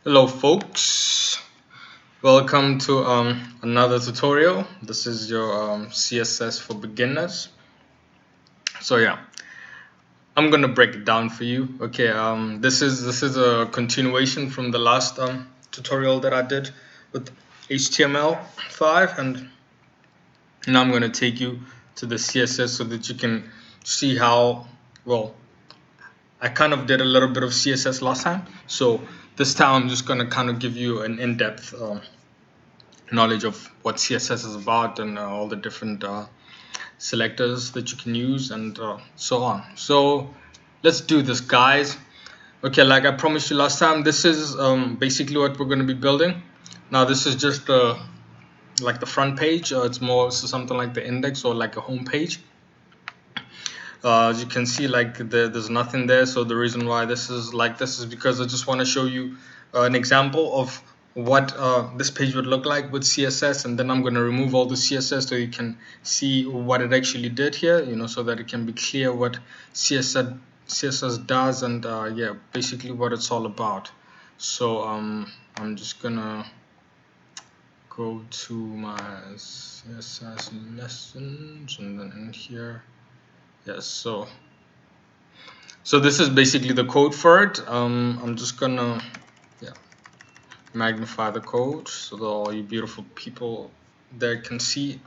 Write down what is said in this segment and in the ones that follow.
Hello folks, welcome to another tutorial. This is your CSS for beginners. So yeah, I'm gonna break it down for you. Okay, this is a continuation from the last tutorial that I did with HTML5, and now I'm gonna take you to the CSS so that you can see how well I kind of did a little bit of CSS last time. So this time I'm just gonna kind of give you an in-depth knowledge of what CSS is about and all the different selectors that you can use and so on. So let's do this, guys. Okay, like I promised you last time, this is basically what we're going to be building. Now this is just like the front page. It's more something like the index or like a home page. As you can see, like there's nothing there. So the reason why this is like this is because I just want to show you an example of what this page would look like with CSS, and then I'm going to remove all the CSS so you can see what it actually did here, so that it can be clear what CSS does, and yeah, basically what it's all about. So I'm just gonna go to my CSS lessons, and then in here, yes, so this is basically the code for it. I'm just gonna magnify the code so that all you beautiful people there can see.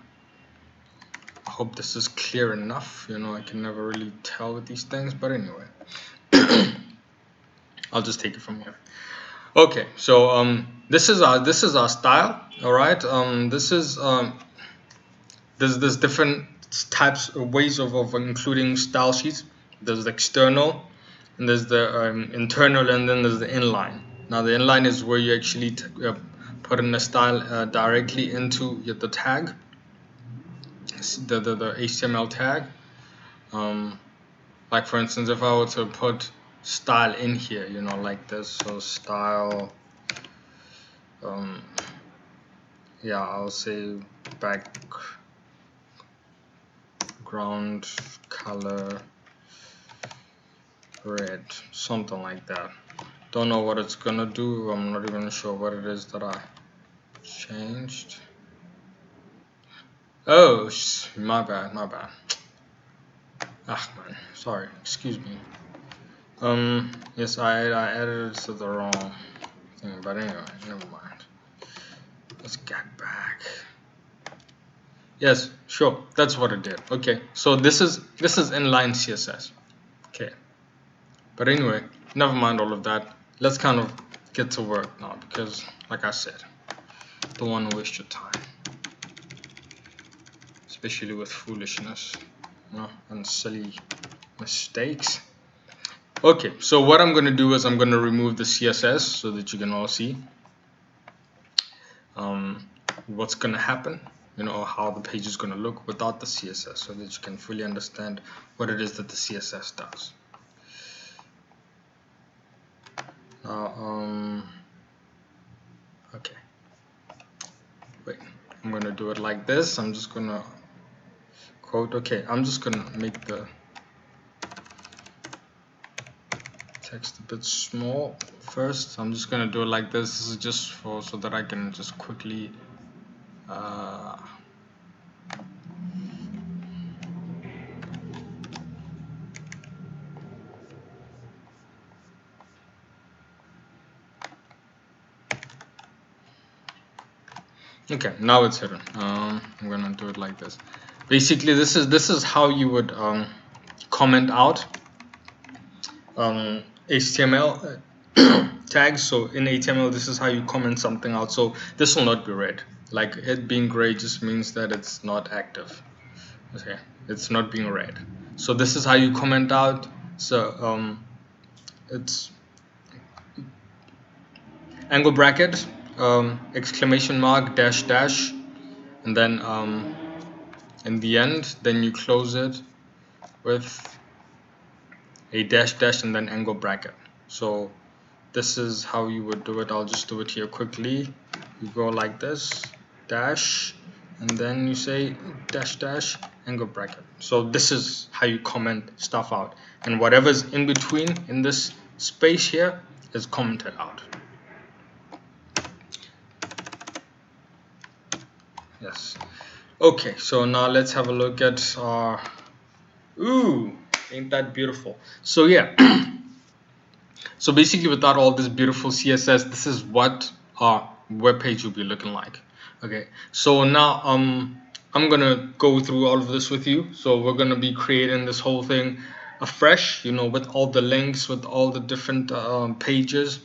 I hope this is clear enough. I can never really tell with these things, but anyway, I'll just take it from here. Okay, so this is our style. All right, there's different types ways of including style sheets. There's the external, and there's the internal, and then there's the inline. Now the inline is where you actually put in a style directly into the tag, the HTML tag. Like for instance, if I were to put style in here, like this, so style, yeah, I'll say background color red, something like that. Don't know what it's gonna do. I'm not even sure what it is that I changed. Oh, my bad. Ah, man, sorry, excuse me. Yes, I added it to the wrong thing, but anyway, never mind. Let's get back. Yes, sure, that's what it did. Okay, so this is inline CSS. Okay, but anyway, never mind all of that. Let's kind of get to work now, because like I said, don't want to waste your time, especially with foolishness, and silly mistakes. Okay, so what I'm going to do is I'm going to remove the CSS so that you can all see what's going to happen, how the page is going to look without the CSS, so that you can fully understand what it is that the CSS does. Now, okay, wait, I'm going to do it like this. I'm just going to quote, okay, I'm just going to make the text a bit small first. I'm just going to do it like this. This is just so that I can just quickly okay, now it's hidden. I'm gonna do it like this. Basically, this is how you would comment out HTML tags. So in HTML, this is how you comment something out. So this will not be red. Like it being gray just means that it's not active. Okay, it's not being read. So this is how you comment out. So it's angle bracket, exclamation mark, dash dash, and then in the end, then you close it with a dash dash and then angle bracket. So this is how you would do it. I'll just do it here quickly. You go like this, dash, and then you say dash dash angle bracket. So this is how you comment stuff out, and whatever's in between in this space here is commented out. Yes. Okay, so now let's have a look at our. Ooh, ain't that beautiful? So yeah. So basically, without all this beautiful CSS, this is what our web page will be looking like. Okay, so now I'm gonna go through all of this with you. So we're gonna be creating this whole thing afresh, with all the links, with all the different pages,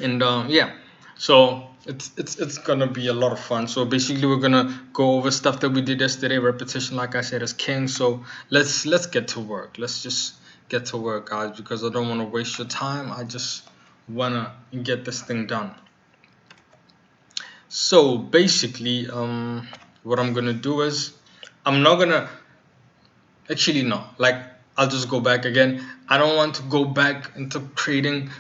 and yeah. So it's gonna be a lot of fun. So basically, we're gonna go over stuff that we did yesterday. Repetition, like I said, is king. So let's get to work. Let's just get to work, guys, because I don't want to waste your time. I just wanna get this thing done. So basically, what I'm gonna do is I'm not gonna actually no, like I'll just go back again. I don't want to go back into creating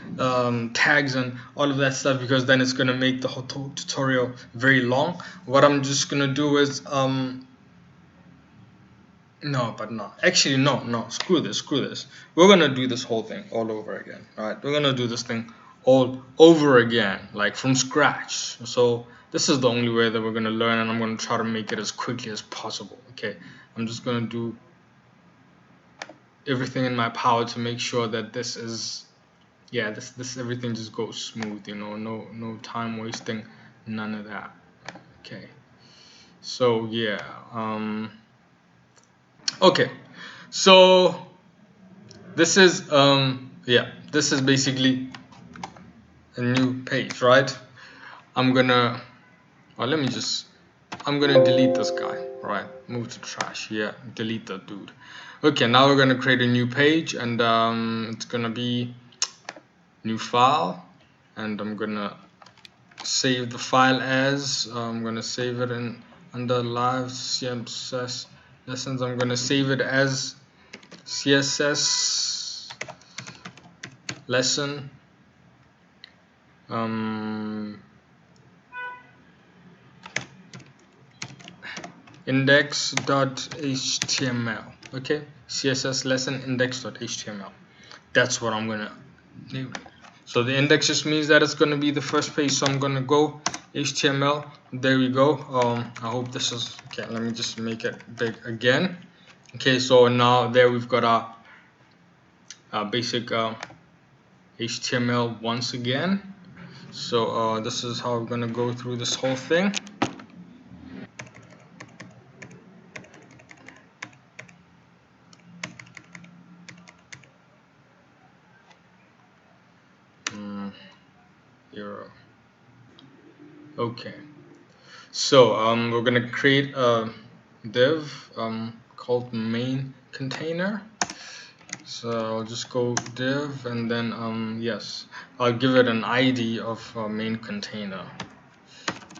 tags and all of that stuff because then it's gonna make the whole tutorial very long. What I'm just gonna do is no, but no. Actually, no. Screw this. Screw this. We're gonna do this whole thing all over again. All right. We're gonna do this thing all over again, like from scratch. So this is the only way that we're gonna learn, and I'm gonna try to make it as quickly as possible. Okay. I'm just gonna do everything in my power to make sure that this is, yeah, this everything just goes smooth. No time wasting, none of that. Okay. So yeah. Okay. So this is yeah, this is basically a new page, right? I'm gonna I'm gonna delete this guy, right? Move to trash. Yeah, delete that dude. Okay, now we're gonna create a new page, and it's gonna be new file, and I'm gonna save the file as I'm gonna save it in under live CSS lessons. I'm gonna save it as CSS lesson index.html. Okay, CSS lesson index.html. That's what I'm gonna name it. So the index just means that it's gonna be the first page. So I'm gonna go HTML. There we go. I hope this is okay. Let me just make it big again. Okay, so now there we've got our basic HTML once again. So this is how we're gonna go through this whole thing. Euro. Okay. So we're gonna create a div called main container. So I'll just go div, and then yes, I'll give it an ID of main container.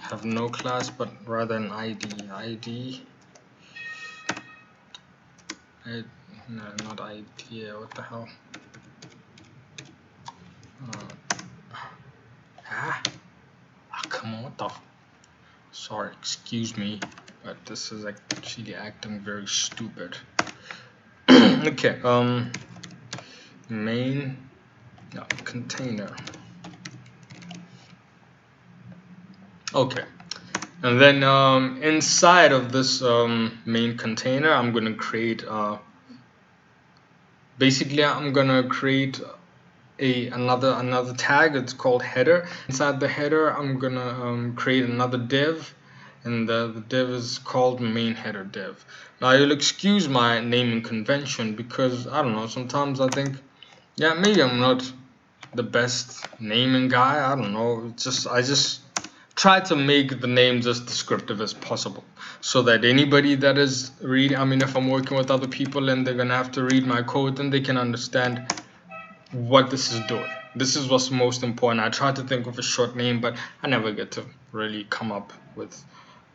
Have no class, but rather an ID. No, not ID. Yeah, what the hell? Come on, what the? Sorry, excuse me, but this is actually acting very stupid. Okay, main container. Okay, and then inside of this main container, I'm gonna create basically I'm gonna create another tag. It's called header. Inside the header, I'm gonna create another div, and the div is called main header div. Now you'll excuse my naming convention because I don't know. Sometimes I think, yeah, maybe I'm not the best naming guy. I don't know. I just try to make the names as descriptive as possible so that anybody that is reading, I mean, if I'm working with other people and they're gonna have to read my code, then they can understand what this is doing. This is what's most important. I try to think of a short name, but I never get to really come up with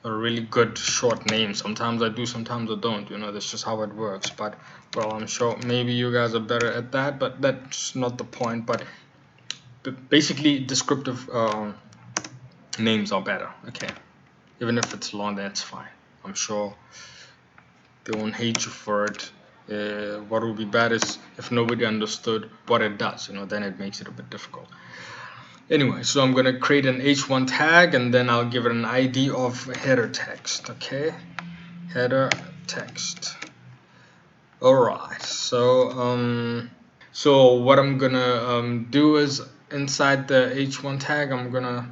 a really good short name. Sometimes I do, sometimes I don't. That's just how it works. But well, I'm sure maybe you guys are better at that, but that's not the point. But basically, descriptive names are better. Okay, even if it's long, that's fine. I'm sure they won't hate you for it. What would be bad is if nobody understood what it does. Then it makes it a bit difficult. Anyway, so I'm gonna create an h1 tag, and then I'll give it an ID of header text. Okay, header text. All right. So what I'm gonna do is inside the h1 tag, I'm gonna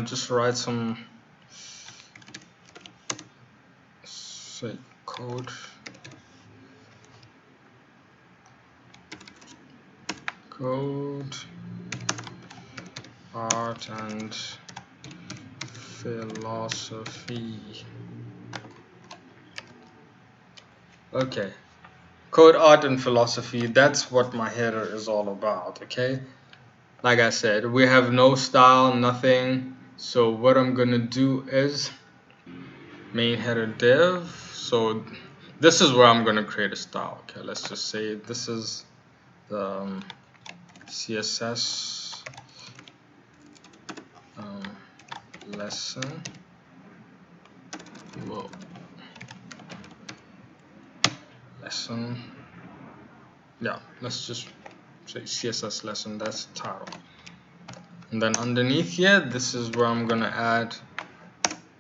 just write some say code art and philosophy. Okay, code, art, and philosophy. That's what my header is all about. Okay, like I said, we have no style, nothing. So what I'm gonna do is main header div. So this is where I'm gonna create a style. Okay, let's just say this is the CSS lesson. Whoa. Lesson. Yeah, let's just say CSS lesson. That's the title. And then underneath here, this is where I'm gonna add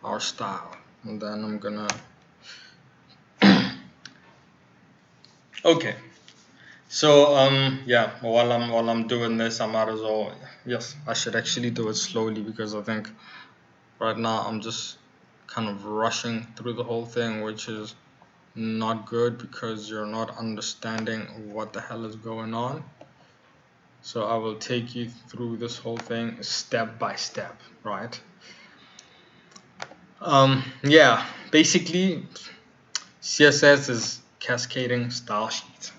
our style. And then I'm gonna okay. So yeah, while I'm doing this, I might as well, yes, I should actually do it slowly, because I think right now I'm just kind of rushing through the whole thing, which is not good because you're not understanding what the hell is going on. So I will take you through this whole thing step by step, right? Yeah, basically CSS is cascading style sheet.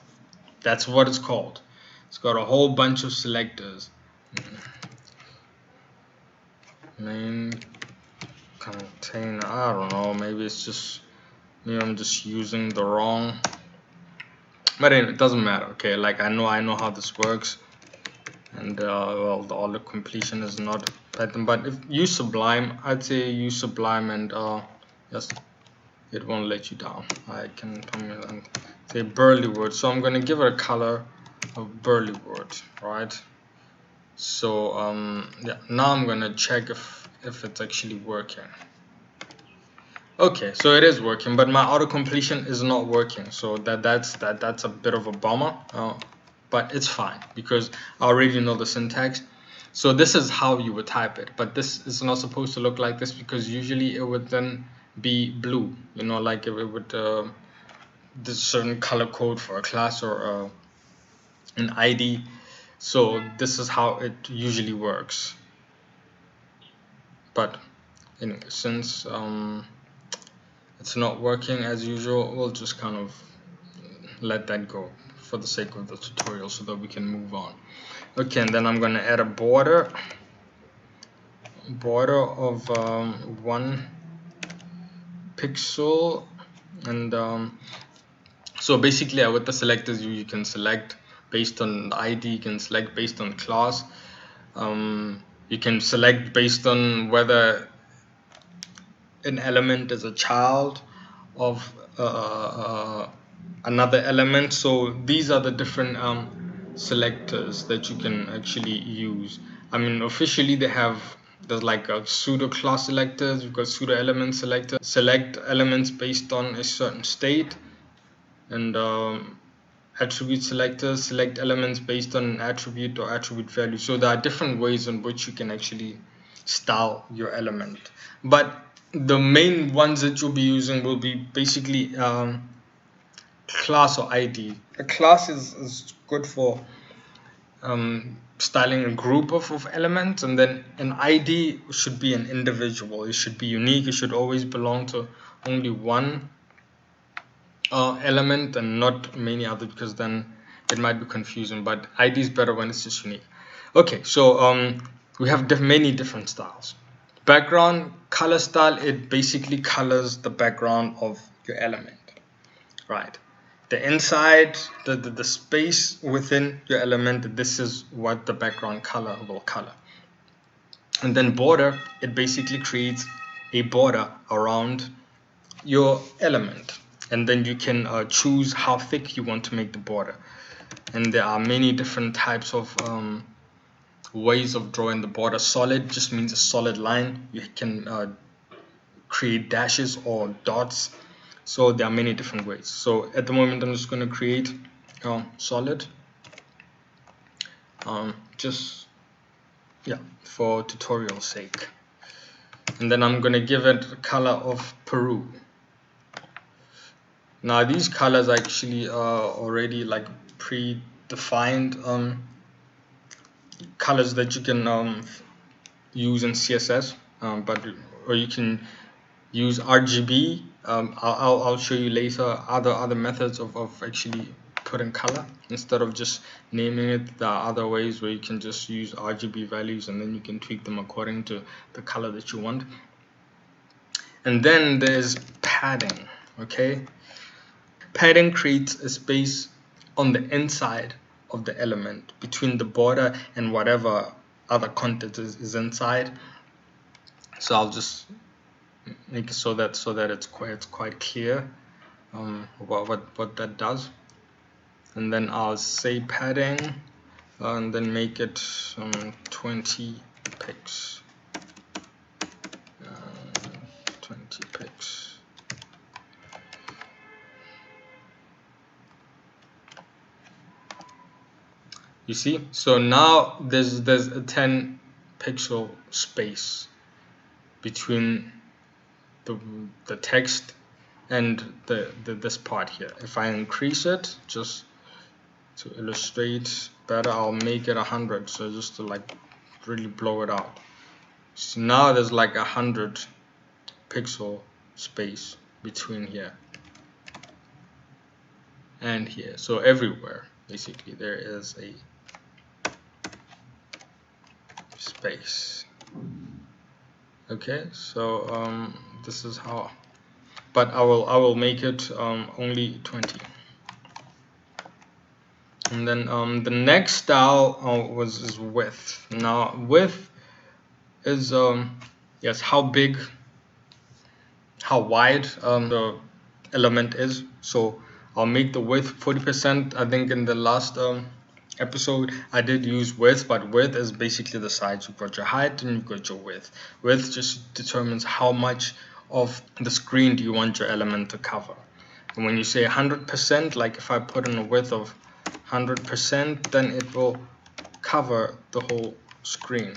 That's what it's called. It's got a whole bunch of selectors. Main container, I don't know, maybe it's just maybe I'm just using the wrong, but anyway, it doesn't matter. Okay, like I know how this works, and well, the auto completion is not Python, but if use Sublime, I'd say use Sublime, and yes, it won't let you down. I can come in and say Burlywood, so I'm gonna give it a color of Burlywood, right? So yeah, now I'm gonna check if it's actually working. Okay, so it is working, but my auto completion is not working, so that's a bit of a bummer, but it's fine because I already know the syntax. So this is how you would type it, but this is not supposed to look like this, because usually it would then be blue, you know, like it would this certain color code for a class or an ID. So this is how it usually works, but anyway, since it's not working as usual, we'll just kind of let that go for the sake of the tutorial so that we can move on. Okay, and then I'm going to add a border of 1 pixel, and so basically with the selectors, you can select based on the ID, you can select based on class, you can select based on whether an element is a child of another element. So these are the different selectors that you can actually use. I mean, officially there's like a pseudo class selectors, you've got pseudo element selectors, select elements based on a certain state, and attribute selectors select elements based on an attribute or attribute value. So there are different ways in which you can actually style your element, but the main ones that you'll be using will be basically class or ID. A class is good for styling a group of elements, and then an ID should be an individual. It should be unique. It should always belong to only one element and not many others, because then it might be confusing. But ID is better when it's just unique. Okay, so we have many different styles. Background color style, it basically colors the background of your element, right? The inside, the space within your element, this is what the background color will color. And then border, it basically creates a border around your element, and then you can choose how thick you want to make the border. And there are many different types of ways of drawing the border. Solid just means a solid line. You can create dashes or dots. So there are many different ways. So at the moment I'm just going to create solid, just for tutorial sake, and then I'm going to give it a color of Peru. Now these colors actually are already like predefined colors that you can use in CSS, or you can use RGB. I'll show you later other methods of actually putting color instead of just naming it. There are other ways where you can just use RGB values and then you can tweak them according to the color that you want. And then there's padding. Okay, padding creates a space on the inside of the element between the border and whatever other content is inside. So I'll just make it so that it's quite clear what that does. And then I'll say padding and then make it 20 pixels. 20 pixels. You see, so now there's a 10 pixel space between the text and this part here. If I increase it just to illustrate better, I'll make it 100, so just to like really blow it out. So now there's like 100 pixel space between here and here. So everywhere basically there is a space. Okay, so this is how, but I will make it only 20. And then the next style is width. Now width is yes, how big, how wide the element is. So I'll make the width 40%. I think in the last episode I did use width, but width is basically the size. You've got your height and you've got your width. Width just determines how much of the screen do you want your element to cover. And when you say 100%, like if I put in a width of 100%, then it will cover the whole screen.